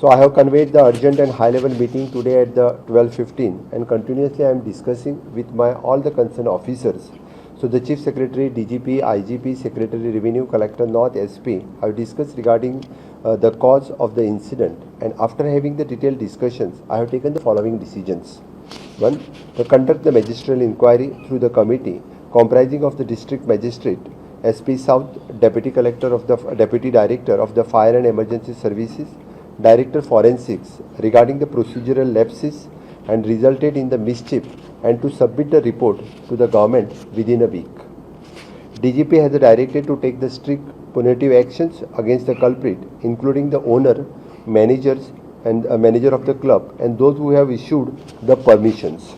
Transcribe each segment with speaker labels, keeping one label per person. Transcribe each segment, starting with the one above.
Speaker 1: So I have conveyed the urgent and high-level meeting today at the 12:15, and continuously I am discussing with all the concerned officers. So the Chief Secretary, DGP, IGP, Secretary Revenue, Collector North, SP have discussed regarding the cause of the incident, and after having the detailed discussions, I have taken the following decisions. 1. To conduct the magisterial inquiry through the committee comprising of the District Magistrate, SP South, Deputy Director of the Fire and Emergency Services, Director Forensics regarding the procedural lapses and resulted in the mischief, and to submit the report to the government within a week. DGP has directed to take the strict punitive actions against the culprit, including the owner, managers and manager of the club and those who have issued the permissions.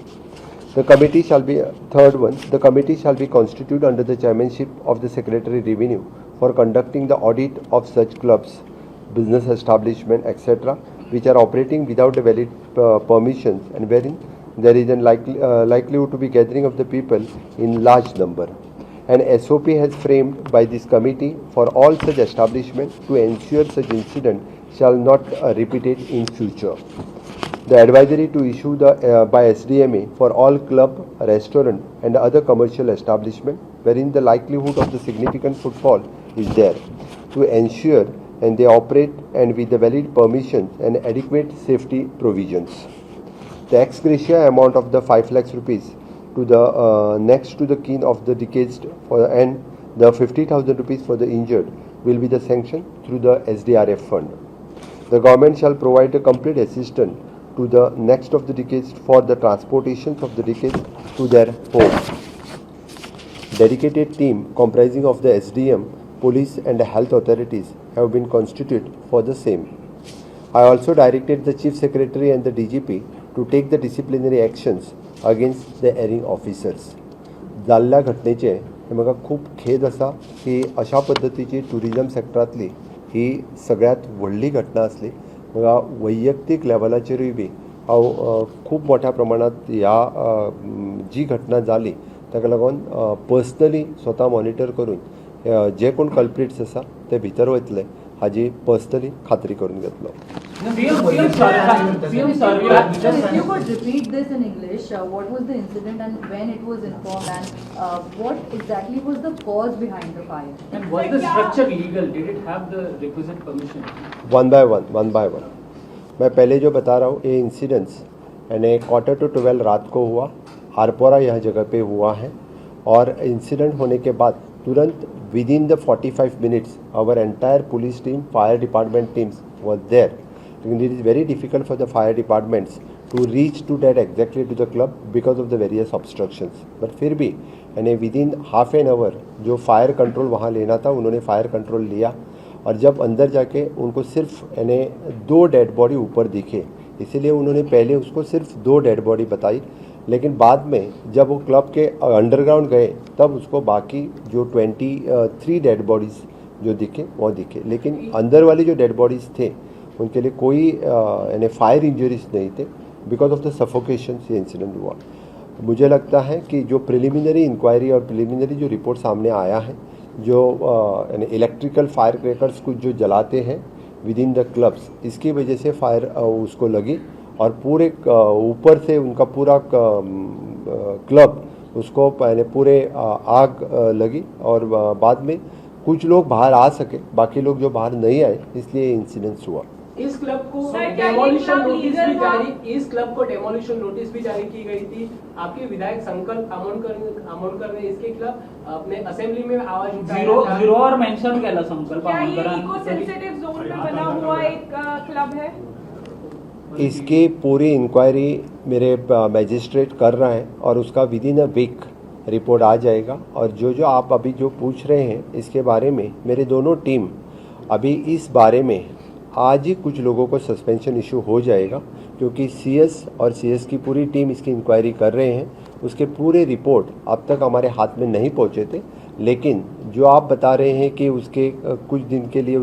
Speaker 1: The committee shall be, third one, the committee shall be constituted under the chairmanship of the Secretary Revenue for conducting the audit of such clubs, business establishment, etc., which are operating without the valid permissions and wherein there is a likelihood to be gathering of the people in large number. An SOP has framed by this committee for all such establishments to ensure such incident shall not repeat it in future. The advisory to issue by SDMA for all club, restaurant and other commercial establishment wherein the likelihood of the significant footfall is there to ensure and they operate and with the valid permissions and adequate safety provisions. The ex gratia amount of the 5 lakhs rupees to the next to the kin of the deceased and the 50,000 rupees for the injured will be the sanction through the SDRF fund. The government shall provide a complete assistance to the next of the deceased for the transportations of the deceased to their home. Dedicated team comprising of the SDM, police and health authorities have been constituted for the same. I also directed the Chief Secretary and the DGP to take the disciplinary actions against the erring officers. जाल्ल्या घटनेचे हे म्हाका खूब खेद आसा की अशा पद्धतीची tourism सेक्टरांतली ही सगळ्यात व्हडली घटना आसली. म्हाका वैयक्तीक लेवलाचेरूय बी हांव खूब मोठ्या प्रमाणात ह्या जी घटना जाली ताका लागून पर्सनली स्वता मॉनिटर करून जे कोण कल्प्रिट्स आसा ते भितर वयतले हाजी पर्सनली खात्री करून घेतलो.
Speaker 2: If you could repeat this in English, what was the incident and when it was informed and what exactly was the cause behind the fire?
Speaker 3: And was the structure legal? Did it have the requisite permission?
Speaker 1: One by one. मैं पहले जो बता रहा हूँ ये incidents यानी 11:45 रात को हुआ, आरपोरा यह जगह पे हुआ है और इंसिडेंट होने के बाद तुरंत within the 45 minutes our entire police team, fire department teams was there. It is very difficult for the fire departments to reach to that exactly to the club because of the various obstructions. But फिर भी यानी within half an hour जो fire control वहाँ लेना था उन्होंने fire control लिया और जब अंदर जाके उनको सिर्फ यानी 2 डेड बॉडी ऊपर दिखे, इसीलिए उन्होंने पहले उसको सिर्फ 2 डेड बॉडी बताई, लेकिन बाद में जब वो क्लब के अंडरग्राउंड गए तब उसको बाकी जो 23 डेड बॉडीज़ जो दिखे वो दिखे, लेकिन अंदर वाले जो डेड बॉडीज़ थे उनके लिए कोई यानी फायर इंजरीज नहीं थे. बिकॉज ऑफ द सफोकेशन से इंसिडेंट हुआ. मुझे लगता है कि जो प्रिलिमिनरी इंक्वायरी और प्रिलिमिनरी जो रिपोर्ट सामने आया है, जो यानी इलेक्ट्रिकल फायर क्रैकर्स कुछ जो जलाते हैं विद इन द क्लब्स, इसकी वजह से फायर उसको लगी और पूरे ऊपर से उनका पूरा क्लब उसको पहले पूरे आग लगी और बाद में कुछ लोग बाहर आ सके, बाकी लोग जो बाहर नहीं आए इसलिए इंसिडेंट्स हुआ.
Speaker 3: इस क्लब को डेमोलिशन नोटिस भी जारी की गई थी. आपके विधायक संकल्प आमोणकर ने इसके खिलाफ अपने असेंबली में आवाज उठाया.
Speaker 4: जीरो और मेंशन केला संकल्प
Speaker 5: आमोणकर. इको सेंसिटिव जोन में बना हुआ एक क्लब है.
Speaker 1: इसकी पूरी इंक्वायरी मेरे मैजिस्ट्रेट कर रहा है और उसका within a week report आ जाएगा. और जो आप अभी जो पूछ रहे हैं इसके बारे में मेरे दोनों टीम अभी इस बारे में आज ही कुछ लोगों को सस्पेंशन इशू हो जाएगा, क्योंकि सीएस और सीएस की पूरी टीम इसकी इंक्वायरी कर रहे हैं. उसके पूरे रिपोर्ट अब तक हमारे हाथ में नहीं पहुंचे थे, लेकिन जो आप बता रहे हैं कि उसके कुछ दिन के लिए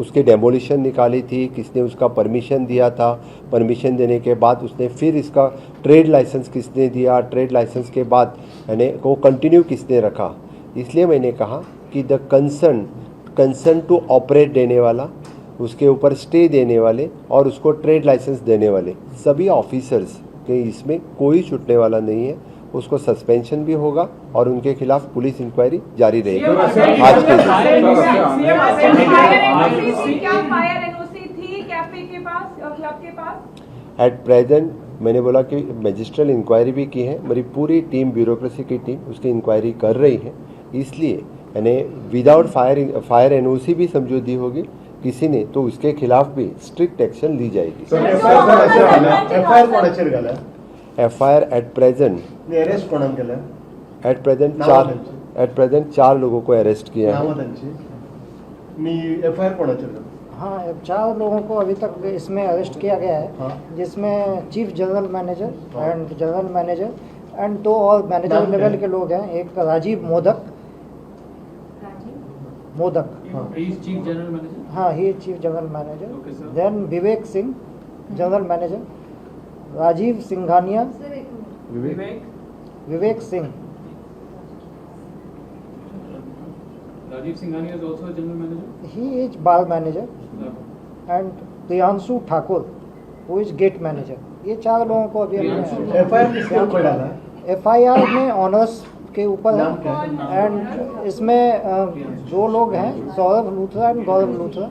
Speaker 1: उसके डेमोलिशन निकाली थी, किसने उसका परमिशन दिया था, परमिशन देने के बाद उसने फिर इसका ट्रेड लाइसेंस किसने दिया, ट्रेड लाइसेंस के बाद यानी वो कंटिन्यू किसने रखा. इसलिए मैंने कहा कि द कंसर्न टू ऑपरेट देने वाला उसके ऊपर स्टे देने वाले और उसको ट्रेड लाइसेंस देने वाले सभी ऑफिसर्स के इसमें कोई छूटने वाला नहीं है। उसको सस्पेंशन भी होगा और उनके खिलाफ पुलिस इंक्वायरी जारी रहेगी। आज के दिन
Speaker 5: क्या फायर एनओसी थी कैफे के पास, क्लब के पास?
Speaker 1: एट प्रेजेंट मैंने बोला कि मजिस्ट्रियल इंक्वायरी भी की है, मेरी पूरी टीम ब्यूरोक्रेसी की टीम उसकी इंक्वायरी कर रही है। इसलिए यानी विदाउट फायर एनओसी भी समझौती होगी किसी ने तो उसके खिलाफ भी स्ट्रिक्ट एक्शन ली जाएगी।
Speaker 6: एफआयआर कोणाचेर घाला?
Speaker 1: एफआईआर एट प्रेजेंट
Speaker 6: अरेस्ट कोणाक केला?
Speaker 1: एट प्रेजेंट
Speaker 6: नाव त्यांची?
Speaker 1: चार लोगों को अरेस्ट किया है।
Speaker 6: नाव त्यांची? मी एफआयआर कोणाचेर घाला?
Speaker 7: हाँ, 4 लोगों को अभी तक इसमें अरेस्ट किया गया है,
Speaker 6: हाँ।
Speaker 7: जिसमें चीफ जनरल मैनेजर
Speaker 6: हाँ।
Speaker 7: एंड जनरल मैनेजर एंड 2 और मैनेजर
Speaker 6: नाम क्या
Speaker 7: लेवल
Speaker 6: है?
Speaker 7: के लोग हैं। एक Rajiv Modak,
Speaker 4: chief general manager.
Speaker 7: हाँ, he chief general
Speaker 4: Okay,
Speaker 7: manager.
Speaker 4: sir.
Speaker 7: Then Vivek Singh general manager, Rajiv Singhania, Vivek Singh,
Speaker 4: Rajiv Singhania is also a general manager.
Speaker 7: He is bar manager and Priyanshu Thakur who is gate manager. ये 4 लोगों को अभी हमने
Speaker 6: एफआईआर किसके ऊपर डाला?
Speaker 7: एफआईआर में ऑनर्स के ऊपर
Speaker 6: नाम क्या
Speaker 7: है एंड इसमें 2 लोग हैं, सौरभ लूथरा एंड गौरव लूथरा,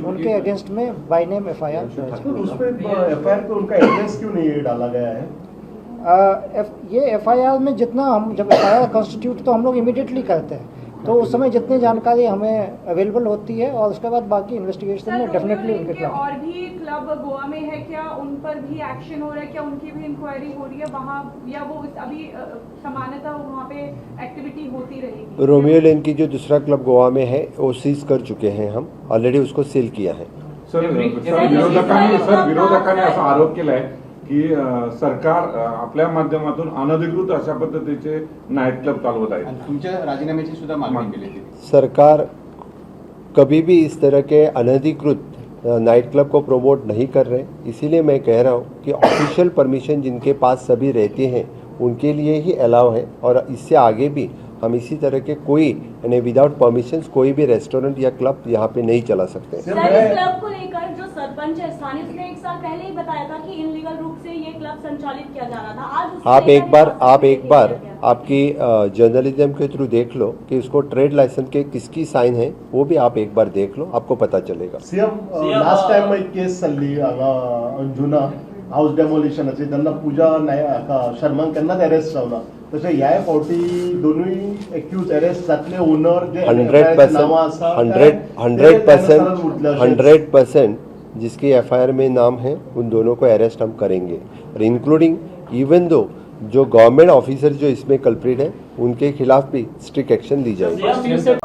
Speaker 7: उनके अगेंस्ट में बाय नेम एफआईआर
Speaker 6: तो उस पे एफआईआर पे उनका एड्रेस क्यों नहीं डाला गया है?
Speaker 7: ये एफआईआर में जितना हम जब एफआईआर कॉन्स्टिट्यूट तो हम लोग इमीडिएटली करते हैं, तो उस समय जितनी जानकारी हमें अवेलेबल होती है और उसके बाद बाकी इन्वेस्टिगेशन में डेफिनेटली उनके खिलाफ।
Speaker 5: और भी क्लब गोवा में है क्या, उन पर भी एक्शन हो रहा है क्या, उनकी भी इंक्वायरी हो रही है वहाँ, या वो अभी सामान्यतः वहाँ पे एक्टिविटी होती रहेगी?
Speaker 1: रोमियो लेन की जो दूसरा क्लब गोवा में है वो सीज कर चुके हैं, हम ऑलरेडी उसको सील किया है।
Speaker 8: सर विरोधकांनी असा आरोप केलाय की सरकार आपल्या माध्यमातून अनधिकृत अशा पद्धतीचे नाईट क्लब चालवत आहे।
Speaker 9: तुमच्या राजीनाम्याची सुद्धा मागणी केली होती।
Speaker 1: सरकार कभी भी इस तरह के अनधिकृत नाइट क्लब को प्रमोट नहीं कर रहे, इसीलिए मैं कह रहा हूँ कि ऑफिशियल परमिशन जिनके पास सभी रहते हैं उनके लिए ही अलाउ है और इससे आगे भी हम इसी तरह के कोई यानी विदाउट परमिशन कोई भी रेस्टोरेंट या क्लब यहाँ पे नहीं चला सकते।
Speaker 10: सर, इस क्लब को लेकर जो सरपंच है स्थानीय, उसने 1 साल पहले ही बताया था कि इनलीगल रूप से ये क्लब संचालित किया जा रहा था। आज उसको
Speaker 1: आप एक बार
Speaker 10: लेकर
Speaker 1: आपकी जर्नलिज्म के थ्रू देख लो कि उसको ट्रेड लाइसेंस के किसकी साइन है, वो भी आप एक बार देख लो, आपको पता चलेगा।
Speaker 6: सीएम लास्ट टाइम एक केस चल्ली हांगा अंजुना हाऊस डेमोलिशनाची, तेन्ना पूजा शर्मांक केन्नाच अरेस्ट जावना, तशें ह्या फावटी दोनूय एक्यूज अरेस्ट जातले ओनर जे
Speaker 1: 100% जिसकी एफआईआर में नाम है उन दोनों को अरेस्ट हम करेंगे, और इंक्लूडिंग इवन दो जो गवर्नमेंट ऑफिसर जो इसमें कल्प्रिट है उनके खिलाफ भी स्ट्रिक्ट एक्शन ली जाएगी।